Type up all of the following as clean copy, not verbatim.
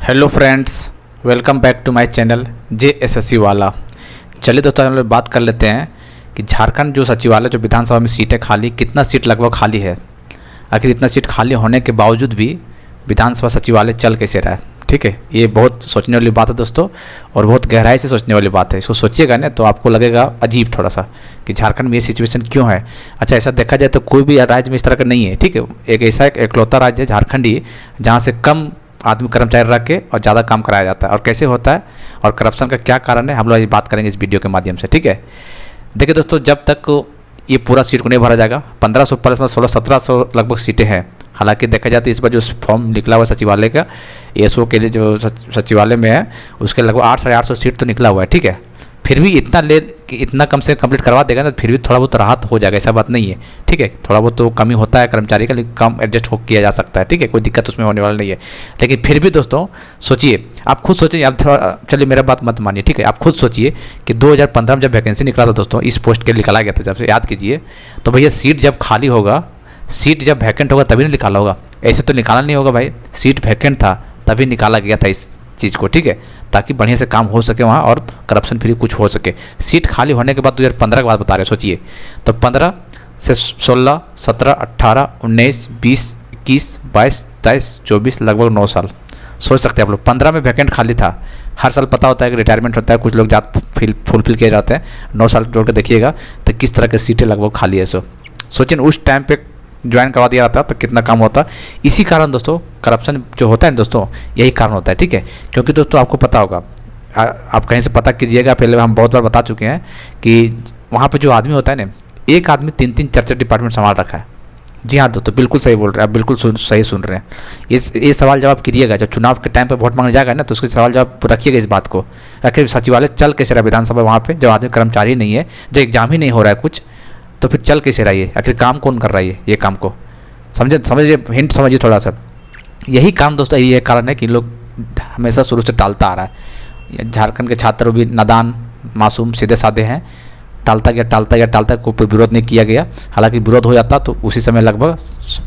Hello friends, welcome back to my channel JSSC वाला। चलिए दोस्तों, हम लोग बात कर लेते हैं कि झारखंड जो सचिवालय जो विधानसभा में सीटें खाली, कितना सीट लगभग खाली है। आखिर इतना सीट खाली होने के बावजूद भी विधानसभा सचिवालय चल कैसे रहा है। ठीक है, ये बहुत सोचने वाली बात है दोस्तों, और बहुत गहराई से सोचने वाली बात है। इसको सोचिएगा ना तो आपको लगेगा अजीब थोड़ा सा कि झारखंड में ये सिचुएशन क्यों है। अच्छा, ऐसा देखा जाए तो कोई भी राज्य में इस तरह का नहीं है। ठीक है, एक ऐसा एकलौता राज्य है झारखंड ही, जहाँ से कम आदमी कर्मचारी रख के और ज़्यादा काम कराया जाता है। और कैसे होता है और करप्शन का क्या कारण है, हम लोग बात करेंगे इस वीडियो के माध्यम से। ठीक है, देखिए दोस्तों, जब तक ये पूरा सीट को नहीं भरा जाएगा, 1500 प्लस में 1600-1700 लगभग सीटें हैं। हालांकि देखा जाए तो इस बार जो फॉर्म निकला हुआ है सचिवालय का, ASO के लिए जो सचिवालय में है, उसके लगभग 800-850 सीट तो निकला हुआ है। ठीक है, फिर भी इतना कम से कंप्लीट करवा देगा ना, फिर भी थोड़ा बहुत राहत हो जाएगा, ऐसा बात नहीं है। ठीक है, थोड़ा बहुत तो कमी होता है कर्मचारी का, लेकिन कम एडजस्ट हो किया जा सकता है। ठीक है, कोई दिक्कत उसमें होने वाला नहीं है। लेकिन फिर भी दोस्तों सोचिए, आप खुद सोचिए, आप थोड़ा चलिए मेरा बात मत मानिए। ठीक है, आप खुद सोचिए कि 2015 में जब वैकेंसी निकला था दोस्तों, इस पोस्ट के लिए निकाला गया था, जब से याद कीजिए, तो भैया सीट जब खाली होगा, सीट जब वैकेंट होगा तभी निकाला होगा। ऐसे तो निकाला नहीं होगा भाई, सीट वैकेंट था तभी निकाला गया था इस चीज़ को। ठीक है, ताकि बढ़िया से काम हो सके वहाँ और करप्शन फ्री कुछ हो सके। सीट खाली होने के बाद 2015 की बात बता रहे हैं, सोचिए, तो 15 से 16, 17, 18, 19, 20, 21, 22, 23, 24, लगभग 9 साल। सोच सकते हैं आप लोग, 15 में वैकेंट खाली था। हर साल पता होता है कि रिटायरमेंट होता है, कुछ लोग फुलफिल किए जाते हैं। 9 साल जोड़ कर देखिएगा तो किस तरह की सीटें लगभग खाली है। सोचिए उस टाइम पे ज्वाइन करवा दिया जाता तो कितना काम होता। इसी कारण दोस्तों करप्शन जो होता है दोस्तों, यही कारण होता है। ठीक है, क्योंकि दोस्तों आपको पता होगा, आप कहीं से पता कीजिएगा, पहले हम बहुत बार बता चुके हैं कि वहाँ पे जो आदमी होता है ना, एक आदमी 3-3 4-4 डिपार्टमेंट संभाल रखा है। जी हाँ दोस्तों, बिल्कुल सही बोल रहे हैं आप, बिल्कुल सही सुन रहे हैं। ये सवाल जवाब कीजिएगा, जब चुनाव के टाइम पर वोट मांगने जाएगा ना, तो उसके सवाल जवाब रखिएगा इस बात को। आखिर सचिवालय चल कैसे रहा विधानसभा, वहाँ पर जब आदमी कर्मचारी नहीं है, जब एग्जाम ही नहीं हो रहा है कुछ, तो फिर चल कैसे रहा है? आखिर काम कौन कर रहा है ये काम को? समझिए, हिंट समझिए थोड़ा सा। यही काम दोस्तों, यही कारण है कि लोग हमेशा शुरू से टालता आ रहा है। झारखंड के छात्र भी नादान, मासूम, सीधे साधे हैं। टालता गया, कोई विरोध नहीं किया गया। हालांकि विरोध हो जाता तो उसी समय लगभग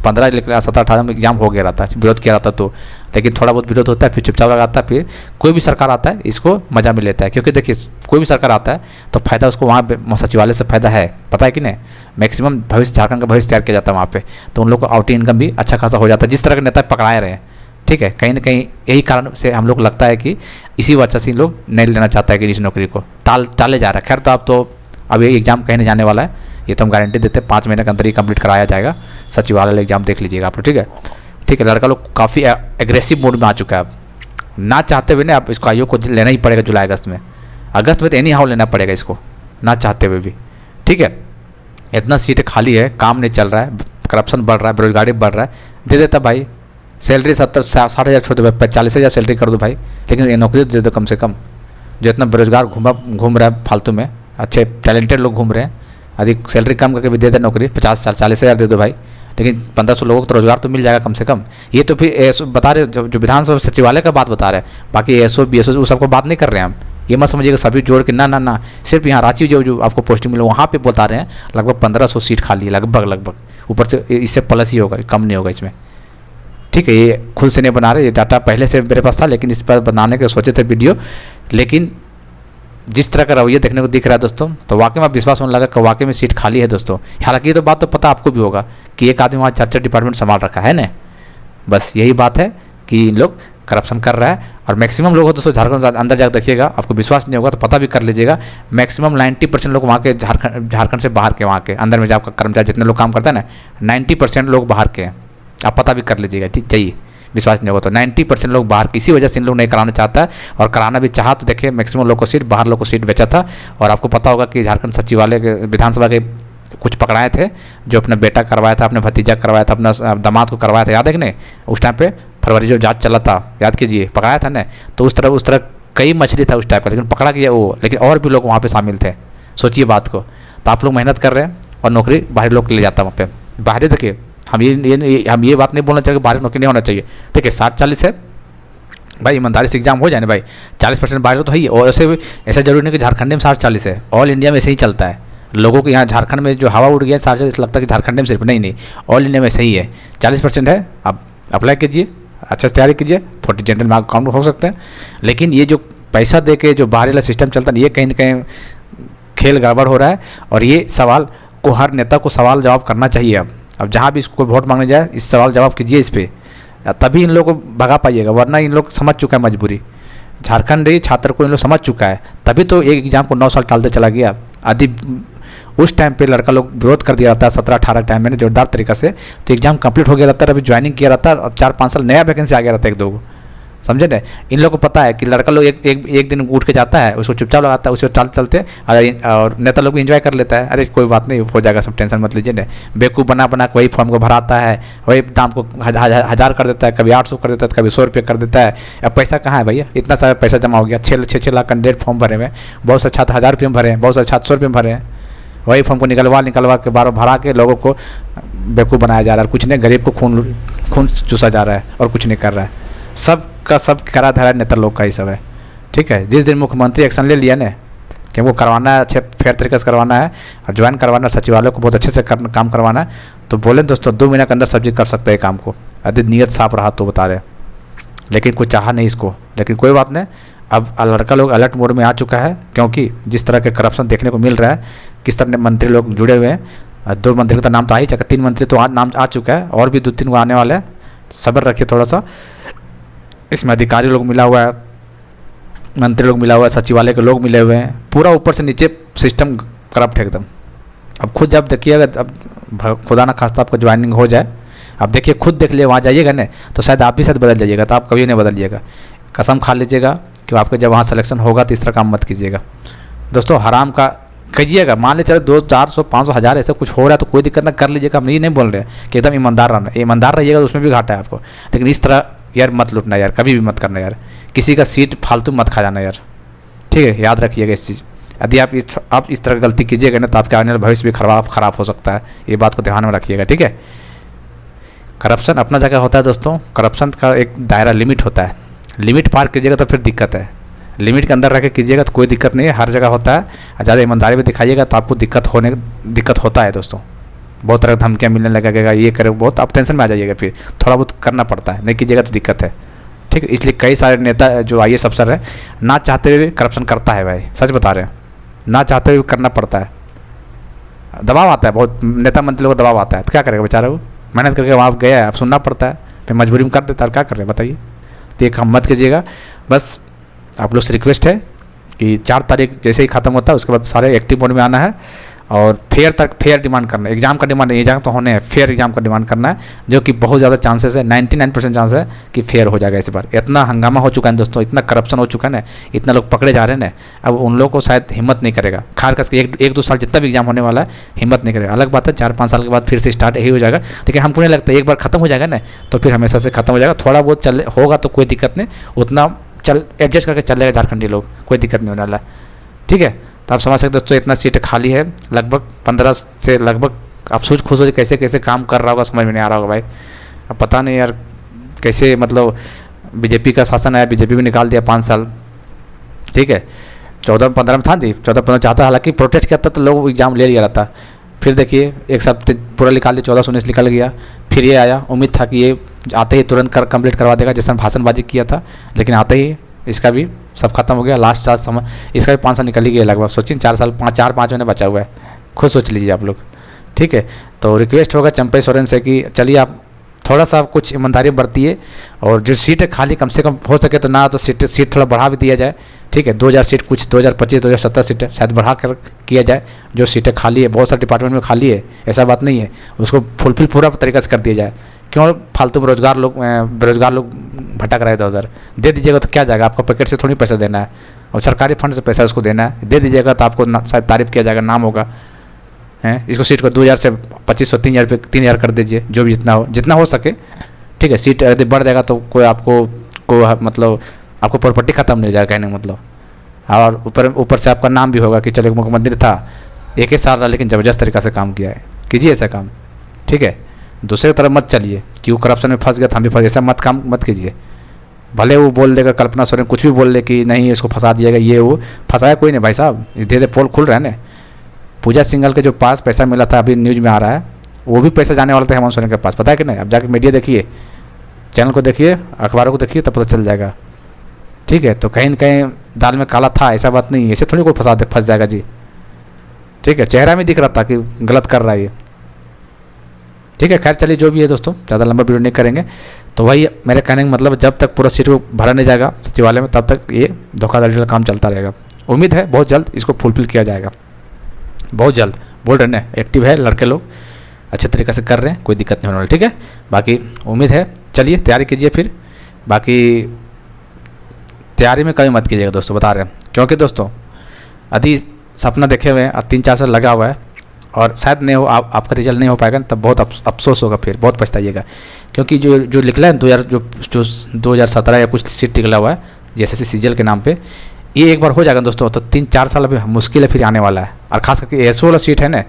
15, 17, 18 में एग्जाम हो गया रहता है, विरोध किया रहता तो। लेकिन थोड़ा बहुत विरोध होता है, फिर चुपचाप लगाता है। फिर कोई भी सरकार आता है, इसको मजा में लेता है, क्योंकि देखिए कोई भी सरकार आता है तो फायदा उसको वहाँ सचिवालय से फायदा है, पता है कि नहीं। मैक्सिमम भविष्य, झारखंड का भविष्य तैयार किया जाता है वहाँ पे, तो उन लोग को आउट इनकम भी अच्छा खासा हो जाता है, जिस तरह के नेता पकड़ाए रहे हैं। ठीक है, कहीं ना कहीं यही कारण से हम लोग लगता है कि इसी वजह से लोग नहीं लेना चाहता है कि इस नौकरी को टाले जा रहा है। खैर, तो आप तो अब ये एग्ज़ाम कहीं नहीं जाने वाला है, ये तो हम गारंटी देते हैं, 5 महीने के अंदर ही कंप्लीट कराया जाएगा सचिवालय एग्जाम। देख लीजिएगा आप लोग। ठीक है, लड़का लोग काफ़ी एग्रेसिव मोड में आ चुका है। अब ना चाहते हुए ना, आप इसको आयोग को लेना ही पड़ेगा जुलाई अगस्त में तो एनी हाउ लेना पड़ेगा इसको, ना चाहते हुए भी। ठीक है, इतना सीटें खाली है, काम नहीं चल रहा है, करप्शन बढ़ रहा है, बेरोजगारी बढ़ रहा है। दे देता भाई, सैलरी 60,000 छोड़ दो, 40,000 सैलरी कर दो भाई, लेकिन ये नौकरी दे दो कम से कम। जो इतना बेरोजगार घूम रहा है फालतू में, अच्छे टैलेंटेड लोग घूम रहे हैं, अधिक सैलरी कम करके भी दे दे नौकरी, 50-40,000 दे दो भाई, लेकिन 1500 लोगों को तो रोजगार तो मिल जाएगा कम से कम। ये तो फिर ASO बता रहे, जो विधानसभा सचिवालय का बात बता रहे हैं, बाकी ASO BSO वो सबको बात नहीं कर रहे हैं हम। ये मत समझिएगा सभी जोड़ के, ना, सिर्फ यहाँ रांची जो आपको पोस्टिंग मिले वहाँ पे बता रहे हैं लगभग 1500 सीट खाली है, लगभग। ऊपर से इससे प्लस ही होगा, कम नहीं होगा इसमें। ठीक है, ये खुद से नहीं बना रहे, ये डाटा पहले से मेरे पास था, लेकिन इस पर बनाने के सोचे थे वीडियो। लेकिन जिस तरह का रवैया देखने को दिख रहा है दोस्तों, तो वाकई में विश्वास होने लगा कि वाकई में सीट खाली है दोस्तों। हालांकि ये तो बात तो पता आपको भी होगा कि एक आदमी वहाँ 4-4 डिपार्टमेंट संभाल रखा है ना। बस यही बात है कि लोग करप्शन कर रहा है, और मैक्सिमम लोग हो दोस्तों झारखंड अंदर जाकर देखिएगा, आपको विश्वास नहीं होगा तो पता भी कर लीजिएगा। मैक्सिमम 90% लोग वहाँ के झारखंड से बाहर के, वहाँ के अंदर में जो आपका कर्मचारी जितने लोग काम करते हैं ना, 90% लोग बाहर के हैं। आप पता भी कर लीजिएगा, ठीक चाहिए, विश्वास नहीं होगा तो 90% लोग बाहर, किसी वजह से इन लोग नहीं कराना चाहता है। और कराना भी चाहा तो देखिए मैक्सिमम लोग को सीट, बाहर लोग को सीट बेचा था। और आपको पता होगा कि झारखंड सचिवालय के विधानसभा के कुछ पकड़ाए थे, जो अपना बेटा करवाया था, अपने भतीजा करवाया था, अपना दामाद को करवाया था, याद है कि नहीं? उस टाइम पे फरवरी जो जांच चला था, याद कीजिए, पकड़ाया था ना। तो उस तरह कई मछली था उस टाइप का, लेकिन पकड़ा गया वो, लेकिन और भी लोग वहाँ पर शामिल थे। सोचिए बात को। तो आप लोग मेहनत कर रहे हैं और नौकरी बाहरी लोग ले जाता है वहाँ पर। बाहरी देखिए, हम ये बात नहीं बोलना चाहिए कि बाहरी नौकरी नहीं होना चाहिए। देखिए 60-40 है भाई, ईमानदारी से एग्जाम हो जाए ना भाई, 40% बाहर तो है ही। और ऐसा जरूरी नहीं कि झारखंड में 60-40 है, ऑल इंडिया में ऐसे ही चलता है। लोगों को यहाँ झारखंड में जो हवा उड़ गया 60-40, लगता है कि झारखंड में सिर्फ, नहीं, ऑल इंडिया में ऐसे ही है। 40% है, आप अप्लाई कीजिए, अच्छे से तैयारी कीजिए, 40 जनरल मार्क काउंट हो सकते हैं। लेकिन ये जो पैसा दे के जो बाहरी वाला सिस्टम चलता है, ये कहीं ना कहीं खेल गड़बड़ हो रहा है। और ये सवाल को हर नेता को सवाल जवाब करना चाहिए। अब जहाँ भी इसको वोट मांगने जाए, इस सवाल जवाब कीजिए इस पर, तभी इन लोगों को भगा पाइएगा। वरना इन लोग समझ चुका है मजबूरी, झारखंडी छात्र को इन लोग समझ चुका है, तभी तो एक एग्ज़ाम को 9 साल टालते चला गया। आदि उस टाइम पे लड़का लोग विरोध कर दिया रहता है 17-18 टाइम में जोरदार तरीक़ा से, तो एग्ज़ाम कंप्लीट हो गया रहता है, अभी ज्वाइनिंग किया रहता है और 4-5 साल नया वैकेंसी आ गया रहता है 1-2 को, समझे ना। इन लोगों को पता है कि लड़का लोग एक दिन उठ के जाता है, उसको चुपचाप लगाता है, उसको चलते और नेता लोग भी इंजॉय कर लेता है। अरे कोई बात नहीं, हो जाएगा, सब टेंशन मत लीजिए ना। बेवकूफ़ बना के वही फॉर्म को भराता है, वही दाम को 1000 कर देता है, कभी 800 कर देता है, कभी 100 रुपये कर देता है। अब पैसा कहाँ है भैया, इतना सारा पैसा जमा हो गया, 6 लाख कैंडिडेट फॉर्म भरे हुए, बहुत से छात्र 1000 रुपये में भरे हैं, बहुत से छात्र 100 रुपये में भरे हैं। वही फॉर्म को निकलवा के बार भरा के लोगों को बेवकूफ़ बनाया जा रहा है। कुछ नहीं, गरीब को खून चूसा जा रहा है और कुछ नहीं कर रहा है। सब करा धरा नेता लोग का ही सब है, ठीक है। जिस दिन मुख्यमंत्री एक्शन ले लिया ना कि वो करवाना है, अच्छे फेयर तरीके से करवाना है और ज्वाइन करवाना है, सचिवालय को बहुत अच्छे से काम करवाना है, तो बोले दोस्तों 2 महीने के अंदर सब चीज़ कर सकते हैं काम को, यदि नीयत साफ रहा तो, बता रहे। लेकिन कोई चाहा नहीं इसको, लेकिन कोई बात नहीं। अब लड़का लोग अलर्ट मोड में आ चुका है, क्योंकि जिस तरह के करप्शन देखने को मिल रहा है, किस तरह मंत्री लोग जुड़े हुए हैं। 2 मंत्री का नाम तो आ ही चुका, 3 मंत्री तो नाम आ चुका है, और भी 2-3 को आने वाले हैं। सब्र रखिए थोड़ा सा। इसमें अधिकारी लोग मिला हुआ है, मंत्री लोग मिला हुआ है, सचिवालय के लोग मिले हुए हैं, पूरा ऊपर से नीचे सिस्टम करप्ट है एकदम। अब खुद जब देखिएगा, अब खुदा ना खास्ता आपको ज्वाइनिंग हो जाए, अब देखिए, खुद देख लिए, वहाँ जाइएगा ना तो शायद आप भी शायद बदल जाइएगा, तो आप कभी नहीं बदलिएगा। कसम खा लीजिएगा कि आपके जब वहाँ सिलेक्शन होगा तो इस तरह काम मत कीजिएगा दोस्तों। हराम का कीजिएगा, मान ले चलो 200, 400, 500, 1000 ऐसा कुछ हो रहा है तो कोई दिक्कत ना, कर लीजिएगा। हम ये नहीं बोल रहे कि एकदम ईमानदार रहना, ईमानदार रहिएगा तो उसमें भी घाटा है आपको, लेकिन इस तरह यार मत लूटना यार, कभी भी मत करना यार। किसी का सीट फालतू मत खा जाना यार, ठीक है, याद रखिएगा इस चीज़। यदि आप इस तरह गलती कीजिएगा ना तो आपके आने वाला भविष्य भी खराब हो सकता है, ये बात को ध्यान में रखिएगा, ठीक है। करप्शन अपना जगह होता है दोस्तों, करप्शन का एक दायरा लिमिट होता है, लिमिट पार कीजिएगा तो फिर दिक्कत है। लिमिट के अंदर रह के कीजिएगा तो कोई दिक्कत नहीं है, हर जगह होता है। ज़्यादा ईमानदारी में दिखाइएगा तो आपको दिक्कत होता है दोस्तों। बहुत तरह धमकियाँ मिलने लगेगा, ये करे, बहुत आप टेंशन में आ जाइएगा, फिर थोड़ा बहुत करना पड़ता है, नहीं कीजिएगा तो दिक्कत है, ठीक है। इसलिए कई सारे नेता जो IAS अफसर है, ना चाहते हुए भी करप्शन करता है भाई, सच बता रहे हैं, ना चाहते हुए करना पड़ता है, दबाव आता है, बहुत नेता मंत्री लोगों को दबाव आता है, तो क्या करेगा बेचारा, वो मेहनत करके वहाँ गया है, अब सुनना पड़ता है, फिर मजबूरी में कर देता है, क्या कर रहे हैं बताइए। तो ये काम मत कीजिएगा। बस आप लोग से रिक्वेस्ट है कि 4 तारीख जैसे ही ख़त्म होता है उसके बाद सारे एक्टिव मोड में आना है, और फेयर डिमांड करना है। एग्ज़ाम का डिमांड नहीं, एग्जाम तो होने हैं, फेयर एग्जाम का डिमांड करना है, जो कि बहुत ज़्यादा चांसेस है, 99% चांस है कि फेयर हो जाएगा इस बार। इतना हंगामा हो चुका है दोस्तों, इतना करप्शन हो चुका है ना, इतना लोग पकड़े जा रहे हैं ना, अब उन लोगों को शायद हिम्मत नहीं करेगा, खार कस के 1-2 साल जितना भी एग्जाम होने वाला है हिम्मत नहीं करेगा। अलग बात है 4-5 साल के बाद फिर से स्टार्ट यही हो जाएगा, लेकिन हमको नहीं लगता एक बार ख़त्म हो जाएगा ना तो फिर हमेशा से ख़त्म हो जाएगा। थोड़ा बहुत चल होगा तो कोई दिक्कत नहीं, उतना एडजस्ट करके चलेगा झारखंडी लोग, कोई दिक्कत नहीं होने वाला, ठीक है। तो आप समझ सकते दोस्तों, इतना सीटें खाली है, लगभग 15 से लगभग, आप खुश हो कैसे कैसे काम कर रहा होगा, समझ में नहीं आ रहा होगा भाई। अब पता नहीं यार कैसे, मतलब बीजेपी का शासन आया, बीजेपी भी निकाल दिया 5 साल, ठीक है। 14-15 में था जी, 14-15 चाहता, हालांकि प्रोटेस्ट किया था तो लोग एग्जाम ले लिया रहता। फिर देखिए एक साथ पूरा निकाल दिया, 14-19 निकल गया, फिर ये आया। उम्मीद था कि ये आते ही तुरंत कंप्लीट करवा देगा, जिसने भाषणबाजी किया था, लेकिन आते ही इसका भी सब खत्म हो गया। लास्ट साल समय इसका भी 5 साल निकल ही गया लगभग, सोचिए 4-5 महीने बचा हुआ है, खुद सोच लीजिए आप लोग, ठीक है। तो रिक्वेस्ट होगा चंपई सोरेन से कि चलिए आप थोड़ा सा कुछ ईमानदारी बरतिए, और जो सीटें खाली कम से कम हो सके तो ना तो सीट थोड़ा बढ़ा भी दिया जाए, ठीक है। 2000 सीट, कुछ 2025-2027 सीटें शायद बढ़ा कर किया जाए। जो सीटें खाली है, बहुत सारे डिपार्टमेंट में खाली है, ऐसा बात नहीं है, उसको फुलफिल पूरा तरीका से कर दिया जाए। क्यों फालतू बेरोजगार लोग भटक रहे थे उधर, दे दीजिएगा तो क्या जाएगा, आपका पैकेट से थोड़ी पैसा देना है, और सरकारी फंड से पैसा उसको देना है, दे दीजिएगा तो आपको शायद तारीफ किया जाएगा, नाम होगा, हैं। इसको सीट को 2000 से 2500-3000 रुपये 3000 कर दीजिए, जो भी जितना हो सके, ठीक है। सीट यदि बढ़ जाएगा तो कोई मतलब आपको प्रॉपर्टी खत्म नहीं हो जाएगा, कहने का मतलब, और ऊपर से आपका नाम भी होगा कि चलो मुख्यमंत्री था, 1 ही साल रहा लेकिन ज़बरदस्त तरीक़ा से काम किया है। कीजिए ऐसा काम, ठीक है। दूसरे तरफ मत चलिए कि वो करप्शन में फंस गया, हम भी फंस, ऐसा मत कीजिए। भले वो बोल देगा, कल्पना सोरेन कुछ भी बोल ले कि नहीं इसको फंसा दिएगा, ये वो फंसाया कोई नहीं भाई साहब, धीरे पोल खुल रहा है ना। पूजा सिंघल के जो पास पैसा मिला था, अभी न्यूज़ में आ रहा है, वो भी पैसा जाने वाला था हेमंत सोरेन के पास, पता है कि नहीं। अब जाकर मीडिया देखिए, चैनल को देखिए, अखबारों को देखिए, तब पता चल जाएगा। ठीक है, तो कहीं न कहीं दाल में काला था, ऐसा बात नहीं है, ऐसे थोड़ी कोई फंस जाएगा जी। ठीक है, चेहरा में दिख रहा था कि गलत कर रहा है ये। ठीक है, खैर चलिए जो भी है दोस्तों, ज़्यादा लंबा वीडियो नहीं करेंगे। तो वही मेरे कहने का मतलब, जब तक पूरा सीट को भरा नहीं जाएगा सचिवालय में, तब तक ये धोखाधड़ी का काम चलता रहेगा। उम्मीद है बहुत जल्द इसको फुलफिल किया जाएगा, बहुत जल्द। बोल रहे हैं, एक्टिव है लड़के लोग, अच्छे तरीके से कर रहे हैं, कोई दिक्कत नहीं होने वाली। ठीक है, बाकी उम्मीद है, चलिए तैयारी कीजिए फिर। बाकी तैयारी में कभी मत कीजिएगा दोस्तों, बता रहे हैं, क्योंकि दोस्तों यदि सपना देखे हुए हैं और 3-4 साल लगा हुआ है और शायद नहीं हो, आपका रिजल्ट नहीं हो पाएगा, तब बहुत अफसोस होगा, फिर बहुत पछताइएगा। क्योंकि जो निकला है 2017 या कुछ सीट निकला हुआ है JSSC CGL के नाम पे, ये एक बार हो जाएगा दोस्तों, तो 3-4 साल अभी मुश्किल है फिर आने वाला है। और खास करके ASO वाला सीट है ना,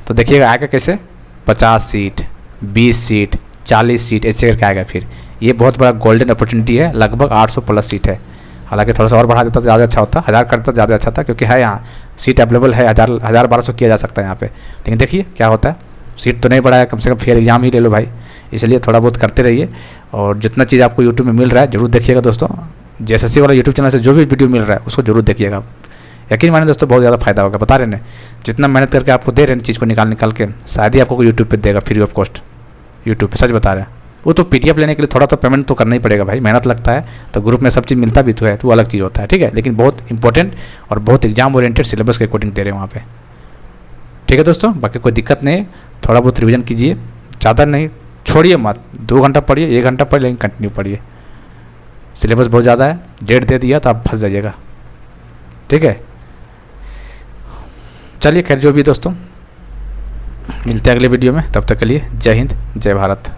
तो देखिएगा आएगा कैसे, 50 सीट, 20 सीट, 40 सीट ऐसे करके आएगा। फिर ये बहुत बड़ा गोल्डन अपॉर्चुनिटी है, लगभग 800 प्लस सीट है। हालांकि थोड़ा सा और बढ़ा देता तो ज़्यादा अच्छा होता, 1000 करता ज़्यादा अच्छा था, क्योंकि है यहाँ सीट अवेलेबल है, 1200 किया जा सकता है यहाँ पे। लेकिन देखिए क्या होता है, सीट तो नहीं बढ़ाया, कम से कम फेयर एग्जाम ही ले लो भाई। इसलिए थोड़ा बहुत करते रहिए, और जितना चीज़ आपको यूट्यूब में मिल रहा है जरूर देखिएगा दोस्तों। JSSC वाला यूट्यूब चैनल से जो भी वीडियो मिल रहा है उसको जरूर देखिएगा। यकीन माने दोस्तों, बहुत ज़्यादा फायदा होगा, बता रहे हैं। जितना मेहनत करके आपको दे रहे हैं चीज़ को निकाल के, शायद ही आपको यूट्यूब पे देगा फ्री ऑफ कॉस्ट। यूट्यूब पे सच बता रहे हैं, वो तो PDF लेने के लिए थोड़ा तो पेमेंट तो करना ही पड़ेगा भाई, मेहनत लगता है। तो ग्रुप में सब चीज़ मिलता भी तो है, तो अलग चीज़ होता है। ठीक है, लेकिन बहुत इंपॉर्टेंट और बहुत एग्जाम ओरिएंटेड सिलेबस के अकॉर्डिंग दे रहे हैं वहाँ पे। ठीक है दोस्तों, बाकी कोई दिक्कत नहीं, थोड़ा बहुत रिवीजन कीजिए, ज़्यादा नहीं, छोड़िए मत। 2 घंटा पढ़िए, 1 घंटा पढ़िए, लेकिन कंटिन्यू पढ़िए। सिलेबस बहुत ज़्यादा है, डेट दे दिया तो आप फंस जाइएगा। ठीक है, चलिए खैर जो भी दोस्तों, मिलते हैं अगले वीडियो में, तब तक के लिए जय हिंद, जय भारत।